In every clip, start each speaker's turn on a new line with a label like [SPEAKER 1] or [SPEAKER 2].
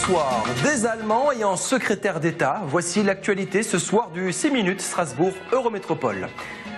[SPEAKER 1] soir, des Allemands et un secrétaire d'État. Voici l'actualité ce soir du 6 minutes Strasbourg Eurométropole.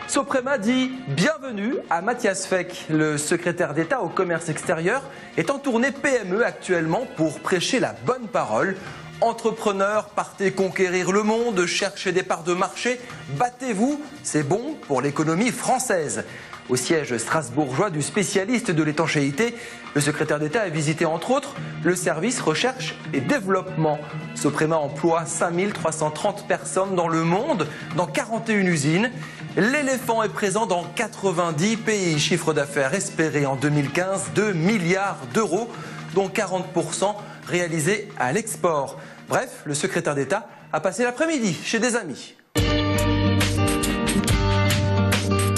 [SPEAKER 1] Soprema dit bienvenue à Matthias Fekl. Le secrétaire d'État au commerce extérieur est en tournée PME actuellement pour prêcher la bonne parole. Entrepreneurs, partez conquérir le monde, cherchez des parts de marché, battez-vous, c'est bon pour l'économie française. Au siège strasbourgeois du spécialiste de l'étanchéité, le secrétaire d'État a visité entre autres le service recherche et développement. Soprema emploie 5330 personnes dans le monde, dans 41 usines. L'éléphant est présent dans 90 pays. Chiffre d'affaires espéré en 2015, 2 milliards d'euros, dont 40% réalisés à l'export. Bref, le secrétaire d'État a passé l'après-midi chez des amis.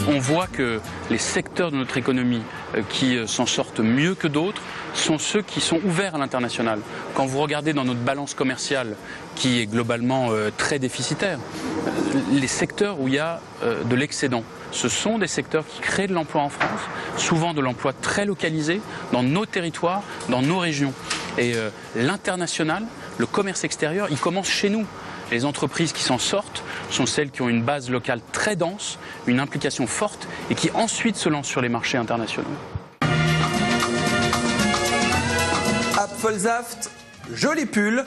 [SPEAKER 2] On voit que les secteurs de notre économie qui s'en sortent mieux que d'autres sont ceux qui sont ouverts à l'international. Quand vous regardez dans notre balance commerciale, qui est globalement très déficitaire, les secteurs où il y a de l'excédent, ce sont des secteurs qui créent de l'emploi en France, souvent de l'emploi très localisé, dans nos territoires, dans nos régions. Et l'international, le commerce extérieur, il commence chez nous. Les entreprises qui s'en sortent sont celles qui ont une base locale très dense, une implication forte et qui ensuite se lancent sur les marchés internationaux.
[SPEAKER 1] Apfelsaft, joli pull,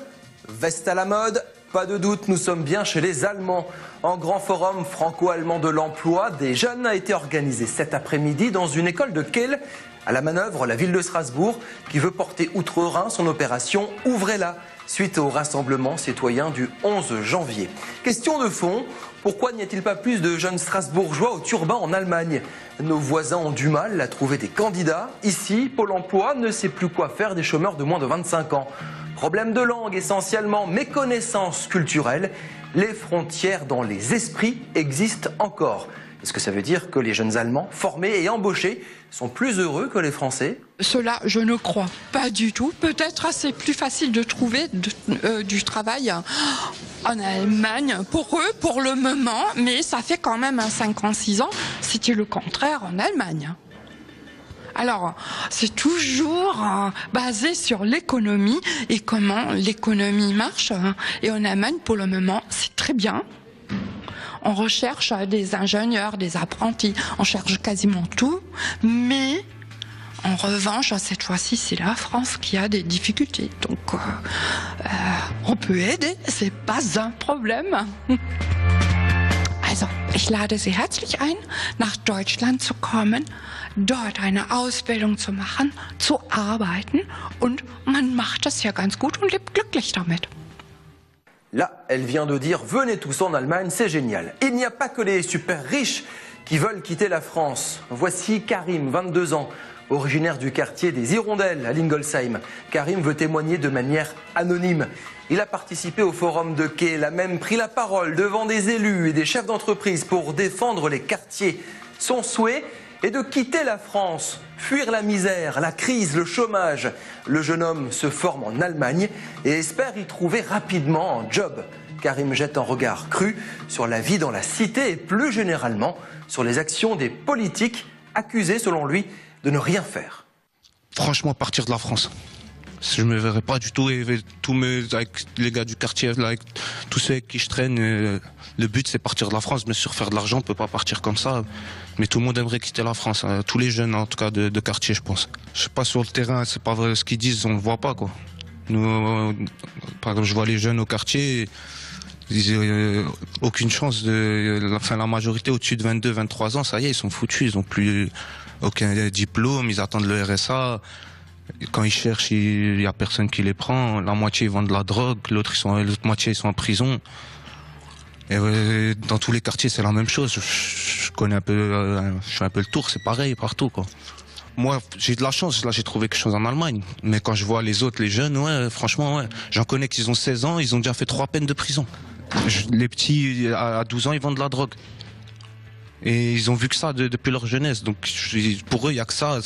[SPEAKER 1] veste à la mode, pas de doute, nous sommes bien chez les Allemands. Un grand forum franco-allemand de l'emploi des jeunes a été organisé cet après-midi dans une école de Kehl. À la manœuvre, la ville de Strasbourg qui veut porter outre-Rhin son opération Ouvrez-la, suite au rassemblement citoyen du 11 janvier. Question de fond, pourquoi n'y a-t-il pas plus de jeunes strasbourgeois au turbin en Allemagne? Nos voisins ont du mal à trouver des candidats. Ici, Pôle emploi ne sait plus quoi faire des chômeurs de moins de 25 ans. Problème de langue essentiellement, méconnaissance culturelle. Les frontières dans les esprits existent encore. Est-ce que ça veut dire que les jeunes Allemands formés et embauchés sont plus heureux que les Français?
[SPEAKER 3] Cela, je ne crois pas du tout. Peut-être c'est plus facile de trouver du travail en Allemagne pour eux, pour le moment, mais ça fait quand même 5 ans, 6 ans, c'était le contraire en Allemagne. Alors, c'est toujours basé sur l'économie et comment l'économie marche. Et en Allemagne, pour le moment, c'est très bien. On recherche des ingénieurs, des apprentis, on cherche quasiment tout, mais en revanche, cette fois-ci, c'est la France qui a des difficultés. Donc, on peut aider, c'est pas un problème. Also, ich lade Sie herzlich ein, nach Deutschland zu kommen, dort eine Ausbildung zu machen, zu arbeiten und man macht das ja ganz gut und lebt glücklich damit.
[SPEAKER 1] Là, elle vient de dire « Venez tous en Allemagne, c'est génial ». Il n'y a pas que les super riches qui veulent quitter la France. Voici Karim, 22 ans, originaire du quartier des Hirondelles à Lingolsheim. Karim veut témoigner de manière anonyme. Il a participé au forum de Kehl, a même pris la parole devant des élus et des chefs d'entreprise pour défendre les quartiers. Son souhait est de quitter la France, fuir la misère, la crise, le chômage. Le jeune homme se forme en Allemagne et espère y trouver rapidement un job. Karim jette un regard cru sur la vie dans la cité et plus généralement sur les actions des politiques accusés selon lui de ne rien faire.
[SPEAKER 4] Franchement, partir de la France. Je me verrais pas du tout avec les gars du quartier, avec tous ceux avec qui je traîne. Le but c'est partir de la France, bien sûr faire de l'argent, on peut pas partir comme ça. Mais tout le monde aimerait quitter la France, hein. Tous les jeunes en tout cas de quartier je pense. Je sais pas sur le terrain, c'est pas vrai ce qu'ils disent, on le voit pas quoi. Nous, par exemple je vois les jeunes au quartier, ils ont aucune chance la majorité au-dessus de 22, 23 ans, ça y est ils sont foutus, ils ont plus aucun diplôme, ils attendent le RSA. Quand ils cherchent, il y a personne qui les prend. La moitié ils vendent de la drogue, l'autre moitié ils sont en prison. Et dans tous les quartiers c'est la même chose. Je connais un peu, je fais un peu le tour, c'est pareil partout quoi. Moi j'ai de la chance, là j'ai trouvé quelque chose en Allemagne. Mais quand je vois les autres, les jeunes, ouais, franchement ouais. J'en connais qui ont 16 ans, ils ont déjà fait 3 peines de prison. Les petits à 12 ans ils vendent de la drogue. Et ils ont vu que ça depuis leur jeunesse. Donc pour eux, il n'y a que ça.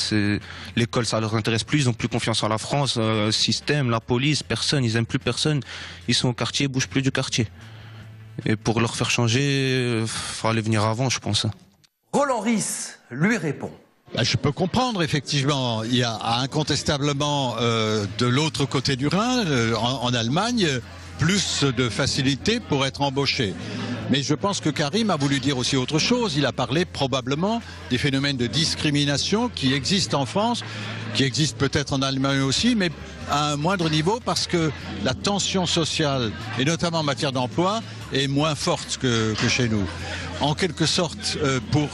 [SPEAKER 4] L'école, ça leur intéresse plus. Ils n'ont plus confiance en la France, le système, la police, personne. Ils n'aiment plus personne. Ils sont au quartier, ils ne bougent plus du quartier. Et pour leur faire changer, il fallait venir avant, je pense.
[SPEAKER 1] Roland Ries lui répond.
[SPEAKER 5] Je peux comprendre, effectivement. Il y a incontestablement de l'autre côté du Rhin, en Allemagne, plus de facilité pour être embauché. Mais je pense que Karim a voulu dire aussi autre chose. Il a parlé probablement des phénomènes de discrimination qui existent en France, qui existent peut-être en Allemagne aussi, mais à un moindre niveau parce que la tension sociale, et notamment en matière d'emploi, est moins forte que chez nous. En quelque sorte, pour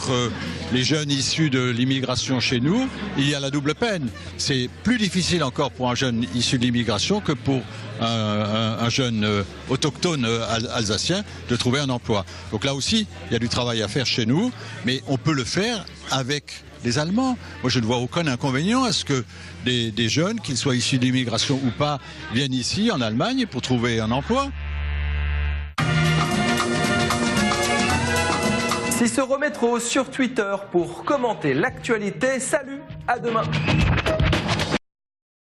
[SPEAKER 5] les jeunes issus de l'immigration chez nous, il y a la double peine. C'est plus difficile encore pour un jeune issu de l'immigration que pour un jeune autochtone alsacien de trouver un emploi. Donc là aussi, il y a du travail à faire chez nous, mais on peut le faire avec les Allemands. Moi, je ne vois aucun inconvénient à ce que des jeunes, qu'ils soient issus d'immigration ou pas, viennent ici en Allemagne pour trouver un emploi.
[SPEAKER 1] C'est ce Eurométro sur Twitter pour commenter l'actualité. Salut, à demain.